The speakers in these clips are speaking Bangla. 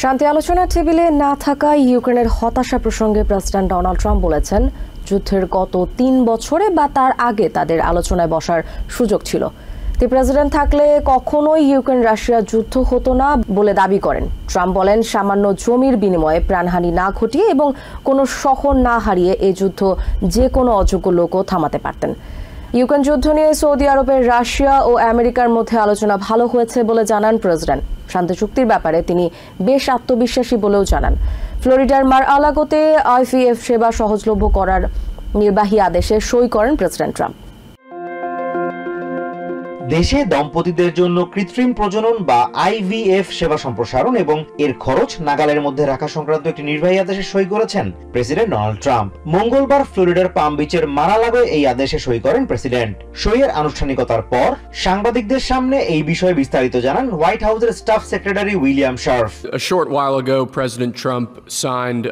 শান্তি আলোচনার টেবিলে না থাকা ইউক্রেনের হতাশা প্রসঙ্গে প্রেসিডেন্ট ডোনাল্ড ট্রাম্প বলেছেন, যুদ্ধের গত ৩ বছরে বা তার আগে তাদের আলোচনায় বসার সুযোগ ছিল। তিনি প্রেসিডেন্ট থাকলে কখনোই ইউক্রেন রাশিয়া যুদ্ধ হতো না বলে দাবি করেন। ট্রাম্প বলেন, সামান্য জমির বিনিময়ে প্রাণহানি না ঘটিয়ে এবং কোনো শহর না হারিয়ে এই যুদ্ধ যে কোনো অযোগ্য লোকও থামাতে পারতেন। ইউক্রেন যুদ্ধ নিয়ে সৌদি আরবের রাশিয়া ও আমেরিকার মধ্যে আলোচনা ভালো হয়েছে বলে জানান প্রেসিডেন্ট। শান্তি চুক্তির ব্যাপারে তিনি বেশ আত্মবিশ্বাসী বলেও জানান। ফ্লোরিডার মার-আ-লাগোতে আইভিএফ সেবা সহজলভ্য করার নির্বাহী আদেশে সই করেন প্রেসিডেন্ট ট্রাম্প। দেশে দম্পতিদের জন্য কৃত্রিম প্রজনন বা আইভিএফ সেবা সম্প্রসারণ এবং এর খরচ নাগালের মধ্যে রাখা সংক্রান্ত একটি নির্বাহী আদেশে সই করেছেন প্রেসিডেন্ট ডোনাল্ড ট্রাম্প। মঙ্গলবার ফ্লোরিডার পাম বিচের মার-আ-লাগোয় এই আদেশে সই করেন প্রেসিডেন্ট। সইয়ের আনুষ্ঠানিকতার পর সাংবাদিকদের সামনে এই বিষয়ে বিস্তারিত জানান হোয়াইট হাউসের staff secretary William Scharf. A short while ago, President Trump signed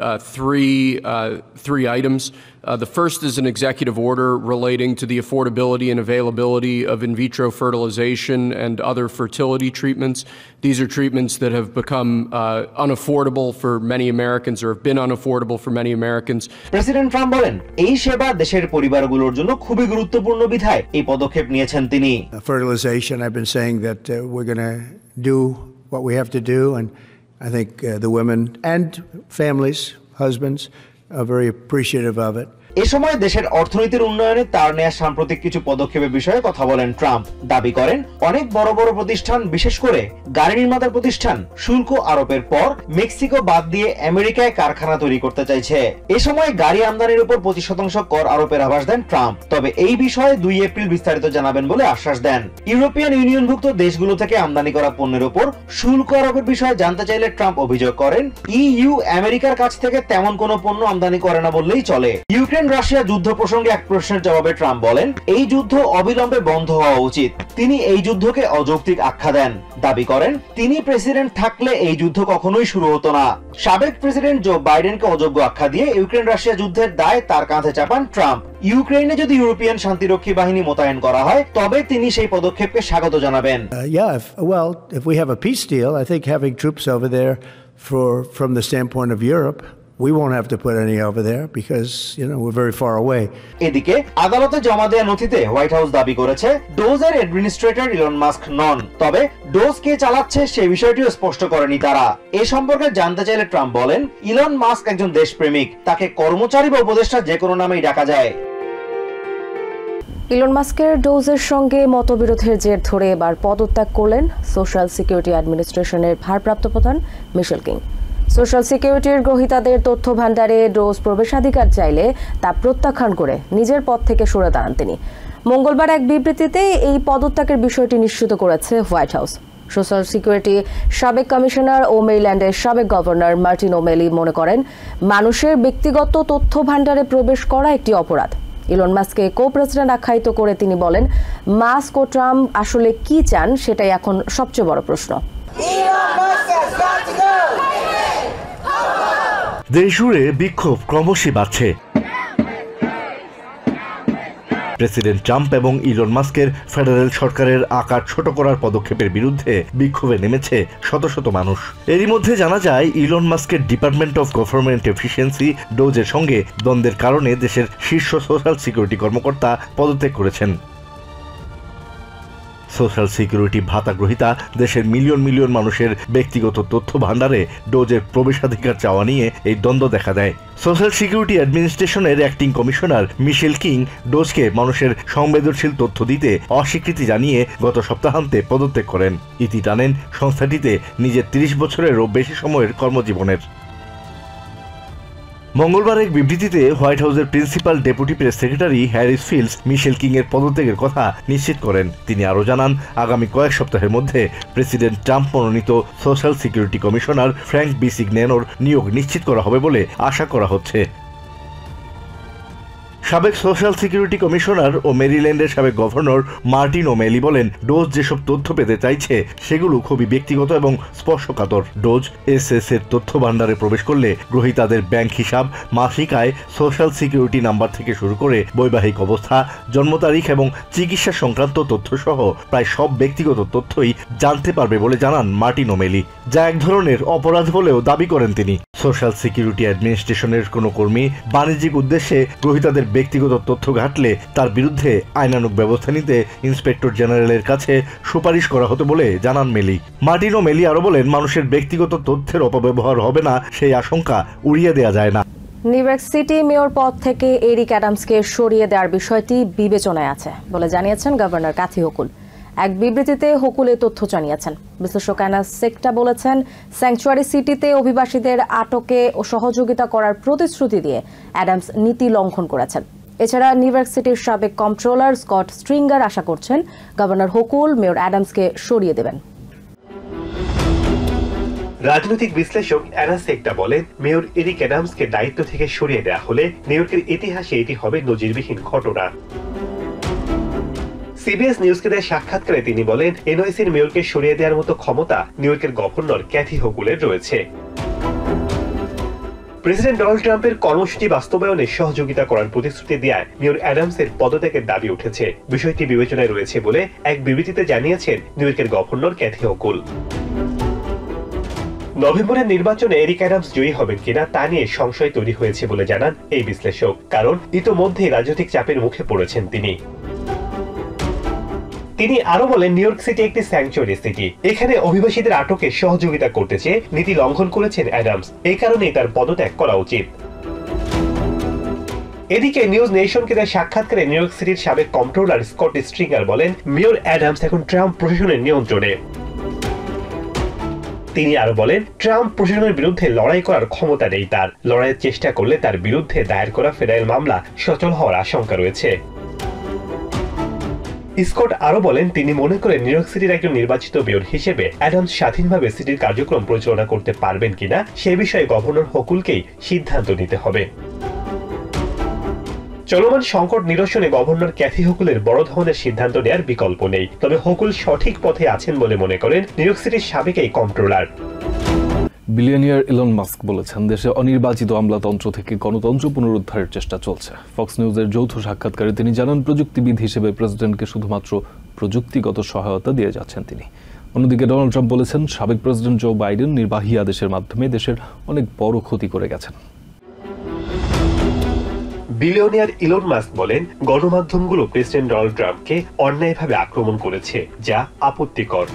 three items. The first is an executive order relating to the affordability and availability of in vitro fertilization and other fertility treatments. These are treatments that have become unaffordable for many Americans or have been unaffordable for many Americans. President Trump বলেন, এই সেবা দেশের পরিবারগুলোর জন্য খুবই গুরুত্বপূর্ণ বিধায় এই পদক্ষেপ নিয়েছেন তিনি। Fertilization, I've been saying that we're going to do what we have to do, and I think the women and families, husbands, are very appreciative of it. এ সময় দেশের অর্থনীতির উন্নয়নে তার নেয়া সাম্প্রতিক কিছু পদক্ষেপের বিষয়ে কথা বলেন ট্রাম্প। দাবি করেন, অনেক বড় বড় প্রতিষ্ঠান, বিশেষ করে গাড়ি নির্মাতার প্রতিষ্ঠান শুল্ক আরোপের পর মেক্সিকো বাদ দিয়ে আমেরিকায় কারখানা তৈরি করতে চাইছে। এ সময় গাড়ি আমদানির উপর 25% কর আরোপের আভাস দেন ট্রাম্প। তবে এই বিষয়ে 2 এপ্রিল বিস্তারিত জানাবেন বলে আশ্বাস দেন। ইউরোপিয়ান ইউনিয়নভুক্ত দেশগুলো থেকে আমদানি করা পণ্যের উপর শুল্ক আরোপের বিষয়ে জানতে চাইলে ট্রাম্প অভিযোগ করেন, ইইউ আমেরিকার কাছ থেকে তেমন কোনো পণ্য আমদানি করে না বললেই চলে। ইউক্রেন রাশিয়া যুদ্ধ প্রসঙ্গে এক প্রশ্নের জবাবে ট্রাম্প বলেন, এই যুদ্ধ অবিলম্বে বন্ধ হওয়া উচিত। তিনি এই যুদ্ধকে অযৌক্তিক আখ্যা দেন। দাবি করেন, তিনি প্রেসিডেন্ট থাকলে এই যুদ্ধ কখনোই শুরু হতো না। সাবেক প্রেসিডেন্ট জো বাইডেনকে অযোগ্য আখ্যা দিয়ে ইউক্রেন রাশিয়া যুদ্ধের দায় তার কাঁধে চাপান ট্রাম্প। ইউক্রেনে যদি ইউরোপিয়ান শান্তিরক্ষী বাহিনী মোতায়েন করা হয়, তবে তিনি সেই পদক্ষেপকে স্বাগত জানাবেন। If we have a peace deal, I think having troops over there from the standpoint of Europe, we won't have to put any over there because, we're very far away. এদিকে আদালতে জমা দেওয়া নথিতে হোয়াইট হাউস দাবি করেছে, ডোজের অ্যাডমিনিস্ট্রেটর ইলন মাস্ক নন। তবে ডোজ কে চালাচ্ছে সে বিষয়টিও স্পষ্ট করেনি তারা। এ সম্পর্কে জানতে চাইলে ট্রাম্প বলেন, ইলন মাস্ক একজন দেশপ্রেমিক, তাকে কর্মচারী বা উপদেষ্টা যে কোনো নামেই ডাকা যায়। ইলন মাস্কের ডোজের সঙ্গে মতবিরোধের জের ধরে এবার পদত্যাগ করলেন সোশ্যাল সিকিউরিটি অ্যাডমিনিস্ট্রেশনের ভারপ্রাপ্ত প্রধান মিশেল কিং। সোশ্যাল সিকিউরিটির গ্রহীতাদের তথ্য ভান্ডারে ডোজ প্রবেশাধিকার চাইলে তা প্রত্যাখ্যান করে নিজের পদ থেকে সরে দাঁড়ান তিনি। মঙ্গলবার এক বিবৃতিতে এই পদত্যাগের বিষয়টি নিশ্চিত করেছে হোয়াইট হাউস। সোশ্যাল সিকিউরিটি সাবেক কমিশনার ও মেরিল্যান্ডের সাবেক গভর্নর মার্টিন ওমেলি মনে করেন, মানুষের ব্যক্তিগত তথ্য ভান্ডারে প্রবেশ করা একটি অপরাধ। ইলন মাস্ককে কো প্রেসিডেন্ট আখ্যায়িত করে তিনি বলেন, মাস্ক ও ট্রাম্প আসলে কি চান সেটাই এখন সবচেয়ে বড় প্রশ্ন। দেশজুড়ে বিক্ষোভ ক্রমশই বাড়ছে। প্রেসিডেন্ট ট্রাম্প এবং ইলন মাস্কের ফেডারেল সরকারের আকার ছোট করার পদক্ষেপের বিরুদ্ধে বিক্ষোভে নেমেছে শত শত মানুষ। এরই মধ্যে জানা যায়, ইলন মাস্কের ডিপার্টমেন্ট অফ গভর্নমেন্ট এফিসিয়েন্সি ডোজের সঙ্গে দ্বন্দ্বের কারণে দেশের শীর্ষ সোশ্যাল সিকিউরিটি কর্মকর্তা পদত্যাগ করেছেন। সোশ্যাল সিকিউরিটি ভাতা গ্রহীতা দেশের মিলিয়ন মিলিয়ন মানুষের ব্যক্তিগত তথ্য ভান্ডারে ডোজের প্রবেশাধিকার চাওয়া নিয়ে এই দ্বন্দ্ব দেখা দেয়। সোশ্যাল সিকিউরিটি অ্যাডমিনিস্ট্রেশনের অ্যাক্টিং কমিশনার মিশেল কিং ডোজকে মানুষের সংবেদনশীল তথ্য দিতে অস্বীকৃতি জানিয়ে গত সপ্তাহান্তে পদত্যাগ করেন। ইতি টানেন সংস্থাটিতে নিজের 30 বছরেরও বেশি সময়ের কর্মজীবনের। মঙ্গলবার এক বিবৃতিতে হোয়াইট হাউসের principal deputy press secretary Harrison Fields Michelle King এর পদত্যাগের কথা নিশ্চিত করেন। তিনি আরও জানান, আগামী কয়েক সপ্তাহের মধ্যে প্রেসিডেন্ট ট্রাম্প মনোনীত সোশ্যাল সিকিউরিটি কমিশনার ফ্র্যাঙ্ক বিসিগন্যানোর নিয়োগ নিশ্চিত করা হবে বলে আশা করা হচ্ছে। সাবেক সোশ্যাল সিকিউরিটি কমিশনার ও মেরিল্যান্ডের সাবেক গভর্নর মার্টিন ওমেলি বলেন, ডোজ যেসব তথ্য পেতে চাইছে সেগুলো খুবই ব্যক্তিগত এবং স্পর্শকাতর। ডোজ এসএস এর তথ্য ভান্ডারে প্রবেশ করলে গ্রহীতাদের ব্যাংক হিসাব, মাসিক আয়, সোশ্যাল সিকিউরিটি নাম্বার থেকে শুরু করে বৈবাহিক অবস্থা, জন্ম তারিখ এবং চিকিৎসা সংক্রান্ত তথ্য সহ প্রায় সব ব্যক্তিগত তথ্যই জানতে পারবে বলে জানান মার্টিন ওমেলি, যা এক ধরনের অপরাধ বলেও দাবি করেন তিনি। সোশ্যাল সিকিউরিটি অ্যাডমিনিস্ট্রেশনের কোনো কর্মী বাণিজ্যিক উদ্দেশ্যে গ্রহীতাদের ব্যক্তিগত তথ্য ঘাটলে তার বিরুদ্ধে আইনানুগ ব্যবস্থা নিতে ইন্সপেক্টর জেনারেলের কাছে সুপারিশ করা হতো বলে জানান মেলি। মার্টিন ওমেলি আরো বলেন, মানুষের ব্যক্তিগত তথ্যের অপব্যবহার হবে না সেই আশঙ্কা উড়িয়ে দেওয়া যায় না। নিউ ইয়র্ক সিটি মেয়র পদ থেকে এরিক অ্যাডামসকে সরিয়ে দেওয়ার বিষয়টি বিবেচনায় আছে বলে জানিয়েছেন গভর্নর ক্যাথি হোকুল। এক বিবৃতিতে হোকুল এ তথ্য জানিয়েছেন। বিশ্লেষক অ্যানা সেক্টা বলেছেন, স্যাংচুয়ারি সিটিতে অভিবাসীদের আটকে ও সহযোগিতা করার প্রতিশ্রুতি দিয়ে অ্যাডামস নীতি লঙ্ঘন করেছেন। এছাড়া নিউ ইয়র্ক সিটির সাবেক কন্ট্রোলার স্কট স্ট্রিঙ্গার আশা করছেন গভর্নর হোকুল মেয়র অ্যাডামসকে সরিয়ে দেবেন। রাজনৈতিক বিশ্লেষক অ্যানা সেক্টা বলেন, মেয়র এরিক অ্যাডামসকে দায়িত্ব থেকে সরিয়ে দেওয়া হলে নিউ ইয়র্কের ইতিহাসে এটি হবে নজিরবিহীন ঘটনা। সিবিএস নিউজকে দেয় সাক্ষাৎকারে তিনি বলেন, এনওয়াইসির মেয়রকে সরিয়ে দেওয়ার মতো ক্ষমতা নিউ ইয়র্কের গভর্নর ক্যাথি হোকুলের রয়েছে। প্রেসিডেন্ট ডোনাল্ড ট্রাম্পের কর্মসূচি বাস্তবায়নে সহযোগিতা করার প্রতিশ্রুতি দেওয়ায় মেয়র অ্যাডামসের পদত্যাগের দাবি উঠেছে। বিষয়টি বিবেচনায় রয়েছে বলে এক বিবৃতিতে জানিয়েছেন নিউ ইয়র্কের গভর্নর ক্যাথি হোকুল। নভেম্বরের নির্বাচনে এরিক অ্যাডামস জয়ী হবেন কিনা তা নিয়ে সংশয় তৈরি হয়েছে বলে জানান এই বিশ্লেষক, কারণ ইতোমধ্যে রাজনৈতিক চাপের মুখে পড়েছেন তিনি। তিনি আরো বলেন, নিউ ইয়র্ক সিটি একটি স্যাংচুয়ারি সিটি, এখানে অভিবাসীদের আটকে সহযোগিতা করতে চেয়ে নীতি লঙ্ঘন করেছেন অ্যাডামস, এই কারণেই তার পদত্যাগ করা উচিত। এদিকে নিউজ নেশনকে দেয় সাক্ষাৎকারে নিউ ইয়র্ক সিটির সাবেক কন্ট্রোলার স্কট স্ট্রিঙ্গার বলেন, মেয়র অ্যাডামস এখন ট্রাম্প প্রশাসনের নিয়ন্ত্রণে। তিনি আরো বলেন, ট্রাম্প প্রশাসনের বিরুদ্ধে লড়াই করার ক্ষমতা নেই তার, লড়াইয়ের চেষ্টা করলে তার বিরুদ্ধে দায়ের করা ফেডারেল মামলা সচল হওয়ার আশঙ্কা রয়েছে। স্কট আরো বলেন, তিনি মনে করেন নিউ ইয়র্ক সিটির একজন নির্বাচিত মেয়র হিসেবে অ্যাডামস স্বাধীনভাবে সিটির কার্যক্রম পরিচালনা করতে পারবেন কিনা সে বিষয়ে গভর্নর হোকুলকেই সিদ্ধান্ত নিতে হবে। চলমান সংকট নিরসনে গভর্নর ক্যাথি হোকুলের বড় ধরনের সিদ্ধান্ত নেওয়ার বিকল্প নেই, তবে হোকুল সঠিক পথে আছেন বলে মনে করেন নিউ ইয়র্ক সিটির সাবেক এই কন্ট্রোলার। বিলিয়নিয়ার ইলন মাস্ক বলেছেন, দেশে অনির্বাচিত আমলাতন্ত্র থেকে গণতন্ত্র পুনরুদ্ধারের চেষ্টা চলছে। ফক্স নিউজের যৌথ সাক্ষাৎকারে তিনি জানান, প্রযুক্তিবিদ হিসেবে প্রেসিডেন্টকে শুধুমাত্র প্রযুক্তিগত সহায়তা দিয়ে যাচ্ছেন তিনি। অন্যদিকে ডোনাল্ড ট্রাম্প বলেছেন, সাবেক প্রেসিডেন্ট জো বাইডেন নির্বাহী আদেশের মাধ্যমে দেশের অনেক বড় ক্ষতি করে গেছেন। বিলিয়নিয়ার ইলন মাস্ক বলেন, গণমাধ্যমগুলো প্রেসিডেন্ট ডোনাল্ড ট্রাম্পকে অন্যায়ভাবে আক্রমণ করেছে, যা আপত্তিকর।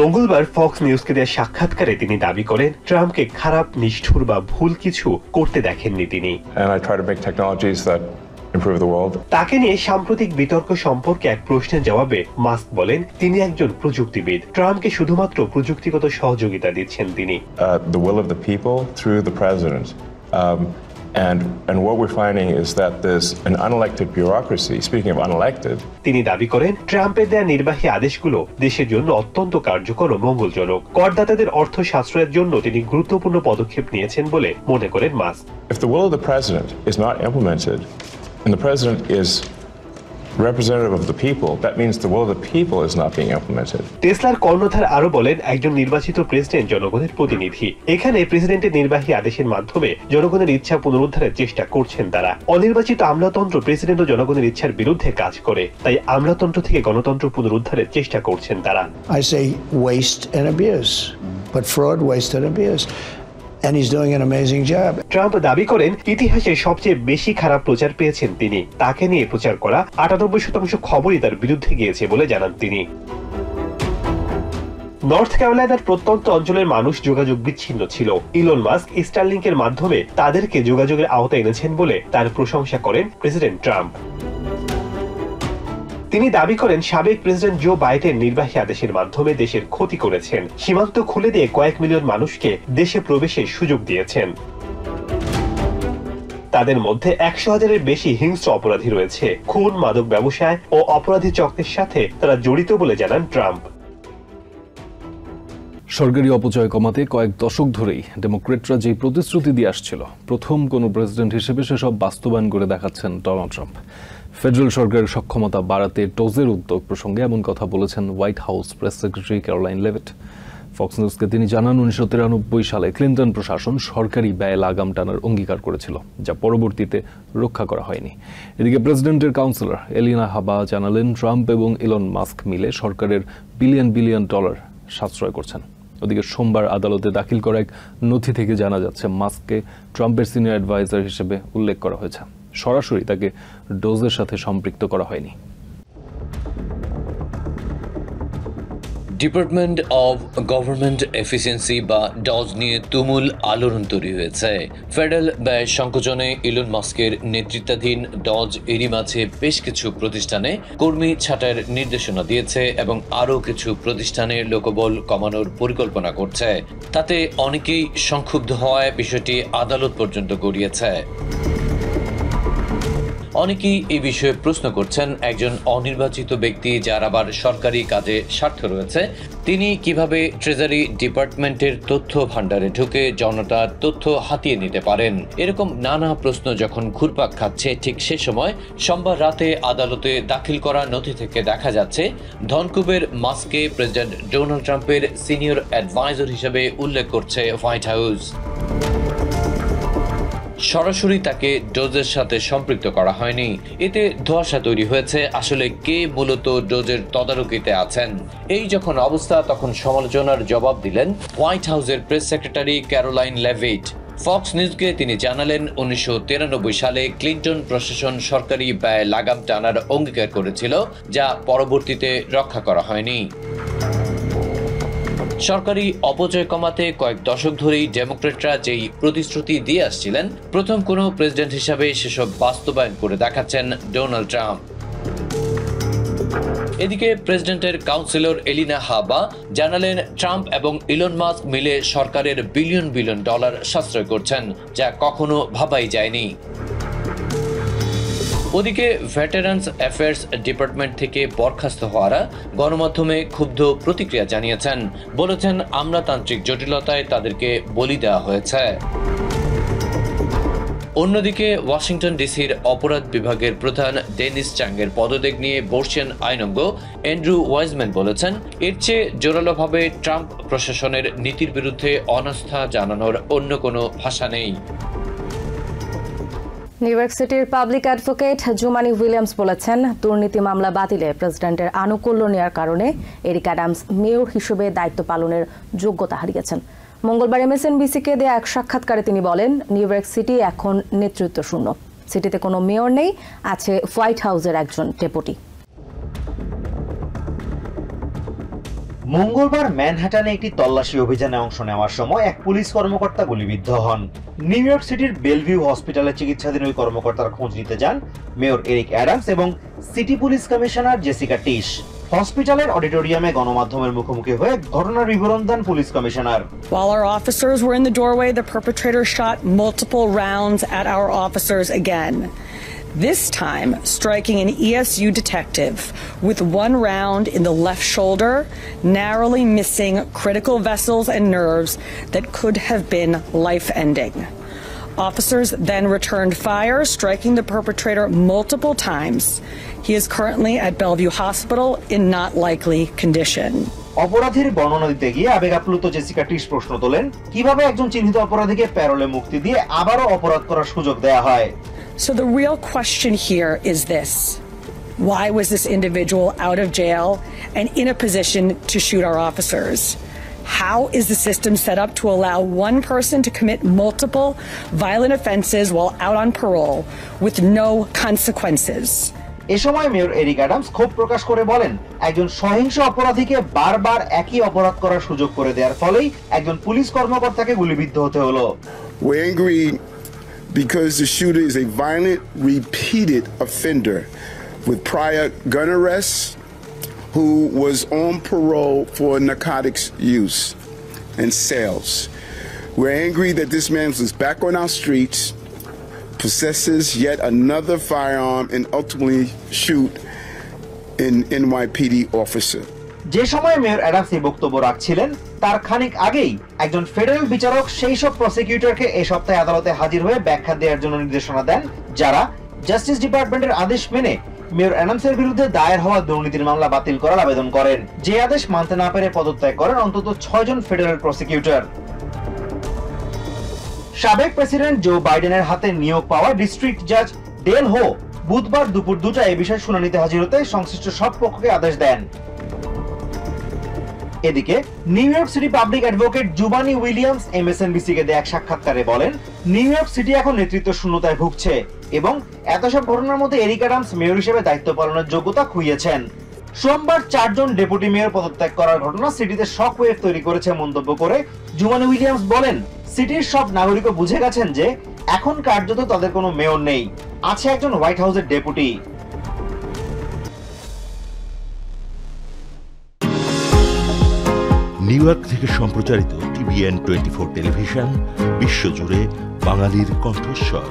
মঙ্গলবার ফক্স নিউজকে দেওয়া সাক্ষাৎকারে তিনি দাবি করেন, ট্রাম্পকে খারাপ, নিষ্ঠুর বা ভুল কিছু করতে দেখেননি তিনি। তাকে নিয়ে সাম্প্রতিক বিতর্ক সম্পর্কে এক প্রশ্নের জবাবে মাস্ক বলেন, তিনি একজন প্রযুক্তিবিদ, ট্রাম্পকে শুধুমাত্র প্রযুক্তিগত সহযোগিতা দিচ্ছেন তিনি। And what we're finding is that there's an unelected bureaucracy. Speaking of unelected, তিনি দাবি করেন, ট্রাম্পের দেয়া নির্বাহী আদেশগুলো দেশের জন্য অত্যন্ত কার্যকর ও মঙ্গলজনক। করদাতাদের অর্থ সাশ্রয়ের জন্য তিনি গুরুত্বপূর্ণ পদক্ষেপ নিয়েছেন বলে মনে করেন mask. If the will of the president is not implemented, and the president is representative of the people, that means the will of the people is not being implemented. টেসলার কর্ণধার আরো বলেন, একজন নির্বাচিত প্রেসিডেন্ট জনগণের প্রতিনিধি, এখানে প্রেসিডেন্টের নির্বাহী আদেশের মাধ্যমে জনগণের ইচ্ছা পুনরুদ্ধারের চেষ্টা করছেন তারা। অনির্বাচিত আমলাতন্ত্র প্রেসিডেন্ট ও জনগণের ইচ্ছার বিরুদ্ধে কাজ করে, তাই আমলাতন্ত্র থেকে গণতন্ত্র পুনরুদ্ধারের চেষ্টা করছেন তারা। I say waste and abuse, but fraud, waste and abuse. And he's doing an amazing job. Trump দাবি করেন, ইতিহাসে সবচেয়ে বেশি খারাপ প্রচার পেয়েছেন তিনি। তাকে নিয়ে প্রচার করা 98% খবরই তার বিরুদ্ধে গিয়েছে বলে জানান তিনি। নর্থ ক্যারোলাইনার প্রত্যন্ত অঞ্চলের মানুষ যোগাযোগ বিচ্ছিন্ন ছিল। ইলন মাস্ক স্টারলিংকের মাধ্যমে তাদেরকে যোগাযোগের আওতায় এনেছেন বলে তার প্রশংসা করেন প্রেসিডেন্ট ট্রাম্প। তিনি দাবি করেন, সাবেক প্রেসিডেন্ট জো বাইডেন নির্বাহী আদেশের মাধ্যমে দেশের ক্ষতি করেছেন, সীমান্ত খুলে দিয়ে কয়েক মিলিয়ন মানুষকে দেশে প্রবেশের সুযোগ দিয়েছেন। তাদের মধ্যে 100,000-এর বেশি হিংস্র অপরাধী রয়েছে। খুন, মাদক ব্যবসায় ও অপরাধী চক্রের সাথে তারা জড়িত বলে জানান ট্রাম্প। সরকারি অপচয় কমাতে কয়েক দশক ধরেই ডেমোক্রেটরা যে প্রতিশ্রুতি দিয়ে আসছিল, প্রথম কোনো প্রেসিডেন্ট হিসেবে সেসব বাস্তবায়ন করে দেখাচ্ছেন ডোনাল্ড ট্রাম্প। ফেডারেল সরকারের সক্ষমতা বাড়াতে ডোজের উদ্যোগ প্রসঙ্গে এমন কথা বলেছেন White House press secretary Karoline Leavitt. Fox নিউজকে তিনি জানান, 1993 সালে ক্লিন্টন প্রশাসন সরকারি ব্যয় লাগাম টানার অঙ্গীকার করেছিল, যা পরবর্তীতে রক্ষা করা হয়নি। এদিকে প্রেসিডেন্টের কাউন্সিলর এলিনা হাবা জানালেন, ট্রাম্প এবং ইলন মাস্ক মিলে সরকারের বিলিয়ন ডলার সাশ্রয় করছেন। ওদিকে সোমবার আদালতে দাখিল করা এক নথি থেকে জানা যাচ্ছে, মাস্ককে ট্রাম্পের সিনিয়র অ্যাডভাইজার হিসেবে উল্লেখ করা হয়েছে, সরাসরি তাকে ডোজের সাথে সম্পৃক্ত করা হয়নি। ডিপার্টমেন্ট অব গভর্নমেন্ট এফিসিয়েন্সি বা ডজ নিয়ে তুমুল আলোড়ন তৈরি হয়েছে। ফেডারেল ব্যয় সংকোচনে ইলন মাস্কের নেতৃত্বাধীন ডজ এরই মাঝে বেশ কিছু প্রতিষ্ঠানে কর্মী ছাঁটাইয়ের নির্দেশনা দিয়েছে এবং আরও কিছু প্রতিষ্ঠানে লোকবল কমানোর পরিকল্পনা করছে। তাতে অনেকেই সংক্ষুব্ধ হওয়ায় বিষয়টি আদালত পর্যন্ত গড়িয়েছে। অনেকেই এই বিষয়ে প্রশ্ন করছেন, একজন অনির্বাচিত ব্যক্তি যার আবার সরকারি কাজে স্বার্থ রয়েছে, তিনি কিভাবে ট্রেজারি ডিপার্টমেন্টের তথ্য ভাণ্ডারে ঢুকে জনতার তথ্য হাতিয়ে নিতে পারেন? এরকম নানা প্রশ্ন যখন ঘুরপাক খাচ্ছে, ঠিক সে সময় সোমবার রাতে আদালতে দাখিল করা নথি থেকে দেখা যাচ্ছে, ধনকুবের মাস্ককে প্রেসিডেন্ট ডোনাল্ড ট্রাম্পের সিনিয়র অ্যাডভাইজার হিসেবে উল্লেখ করছে হোয়াইট হাউস। সরাসরি তাকে ডোজের সাথে সম্পৃক্ত করা হয়নি। এতে ধোঁয়াশা তৈরি হয়েছে, আসলে কে মূলত ডোজের তদারকিতে আছেন। এই যখন অবস্থা, তখন সমালোচনার জবাব দিলেন হোয়াইট হাউসের press secretary Karoline Leavitt. Fox নিউজকে তিনি জানালেন, 1993 সালে ক্লিন্টন প্রশাসন সরকারি ব্যয় লাগাম টানার অঙ্গীকার করেছিল, যা পরবর্তীতে রক্ষা করা হয়নি। সরকারি অপচয় কমাতে কয়েক দশক ধরেই ডেমোক্রেটরা যেই প্রতিশ্রুতি দিয়ে আসছিলেন, প্রথম কোনো প্রেসিডেন্ট হিসাবে সেসব বাস্তবায়ন করে দেখাচ্ছেন ডোনাল্ড ট্রাম্প। এদিকে প্রেসিডেন্টের কাউন্সিলর এলিনা হাবা জানালেন, ট্রাম্প এবং ইলন মাস্ক মিলে সরকারের বিলিয়ন ডলার সাশ্রয় করছেন, যা কখনো ভাবাই যায়নি। ওদিকে ভেটারান্স অ্যাফেয়ার্স ডিপার্টমেন্ট থেকে বরখাস্ত হওয়ারা গণমাধ্যমে ক্ষুব্ধ প্রতিক্রিয়া জানিয়েছেন, বলেছেন আমলাতান্ত্রিক জটিলতায় তাদেরকে বলি দেওয়া হয়েছে। অন্যদিকে ওয়াশিংটন ডিসির অপরাধ বিভাগের প্রধান ডেনিস চাংয়ের পদত্যাগ নিয়ে বর্ষিয়ান আইনজ্ঞ অ্যান্ড্রু ওয়াইজম্যান বলেছেন, এর চেয়ে জোরালোভাবে ট্রাম্প প্রশাসনের নীতির বিরুদ্ধে অনাস্থা জানানোর অন্য কোনো ভাষা নেই। নিউ ইয়র্ক সিটির পাবলিক অ্যাডভোকেট জুমানি উইলিয়ামস বলেছেন, দুর্নীতি মামলা বাতিলে প্রেসিডেন্টের আনুকূল্য নেওয়ার কারণে এরিক অ্যাডামস মেয়র হিসেবে দায়িত্ব পালনের যোগ্যতা হারিয়েছেন। মঙ্গলবার এমএসএনবিসিকে দেয়া এক সাক্ষাৎকারে তিনি বলেন, নিউ ইয়র্ক সিটি এখন নেতৃত্ব শূন্য। সিটিতে কোনো মেয়র নেই, আছে হোয়াইট হাউসের একজন ডেপুটি। মঙ্গলবার ম্যানহাটানে একটি তল্লাশি অভিযানে অংশ নেওয়ার সময় এক পুলিশ কর্মকর্তা গুলিবিদ্ধ হন। নিউ ইয়র্ক সিটির বেলভিউ হসপিটালে চিকিৎসাধীন ওই কর্মকর্তার খোঁজ নিতে যান মেয়র এরিক অ্যাডামস এবং city police commissioner Jessica Tisch. হসপিটালের অডিটোরিয়ামে গণমাধ্যমের মুখোমুখি হয়ে ঘটনার বিবরণ দেন police commissioner. While our officers were in the doorway, the perpetrator shot multiple rounds at our officers again. This time, striking an ESU detective with one round in the left shoulder, narrowly missing critical vessels and nerves that could have been life-ending. Officers then returned fire, striking the perpetrator multiple times. He is currently at Bellevue Hospital in not likely condition. অপরাধীর বর্ণনা দিতে গিয়ে আবেগাপ্লুত জেসিকা টিশ প্রশ্ন তোলেন, কিভাবে একজন চিহ্নিত অপরাধীকে প্যারোলে মুক্তি দিয়ে আবারও অপরাধ করার সুযোগ দেয়া হয়। So the real question here is this: why was this individual out of jail and in a position to shoot our officers? How is the system set up to allow one person to commit multiple violent offenses while out on parole with no consequences? এ সময় মেয়র এরিক অ্যাডামস ক্ষোভ প্রকাশ করে বলেন, একজন সহিংস অপরাধীকে বারবার একই অপরাধ করার সুযোগ করে দেওয়ার ফলেই একজন পুলিশ কর্মকর্তাকে গুলিবিদ্ধ হতে হলো। We're angry because the shooter is a violent, repeated offender with prior gun arrests, who was on parole for narcotics use and sales. We're angry that this man was back on our streets, possesses yet another firearm, and ultimately shoot an NYPD officer. যে সময় মেয়র অ্যাডামস এই বক্তব্য রাখছিলেন, তার খানিক আগেই একজন ফেডারেল বিচারক সেই সব প্রসিকিউটরকে এই সপ্তাহে আদালতে হাজির হয়ে ব্যাখ্যা দেওয়ার জন্য নির্দেশনা দেন যারা জাস্টিস ডিপার্টমেন্টের আদেশ মেনে মেয়র অ্যাডামসের বিরুদ্ধে দায়ের হওয়া দুর্নীতির মামলা বাতিল করার আবেদন করেন। যে আদেশ মানতে না পেরে পদত্যাগ করেন অন্তত 6 জন ফেডারেল প্রসিকিউটর। সাবেক প্রেসিডেন্ট জো বাইডেনের হাতে নিয়োগ পাওয়া ডিস্ট্রিক্ট জাজ ডেল হো বুধবার দুপুর 2টায় এই বিষয়ে শুনানিতে হাজির হতে সংশ্লিষ্ট সব পক্ষকে আদেশ দেন। এদিকে New York City public advocate Jumaane Williams এমএসএনবিসি-কে দেয়া এক সাক্ষাৎকারে বলেন, নিউ ইয়র্ক সিটি এখন নেতৃত্ব শূন্যতায় ভুগছে এবং এত সব ঘটনার মধ্যে এরিক অ্যাডামস মেয়র হিসেবে দায়িত্ব পালনের যোগ্যতা খুইয়েছেন। সোমবার 4 জন ডেপুটি মেয়র পদত্যাগ করার ঘটনা সিটিতে শক ওয়েভ তৈরি করেছে মন্তব্য করে জুবানি উইলিয়ামস বলেন, সিটির সব নাগরিকও বুঝে গেছেন যে এখন কার্যত তাদের কোনো মেয়র নেই, আছে একজন হোয়াইট হাউসের ডেপুটি। নিউ ইয়র্ক থেকে সম্প্রচারিত TVN 24 টেলিভিশন বিশ্বজুড়ে বাঙালির কণ্ঠস্বর।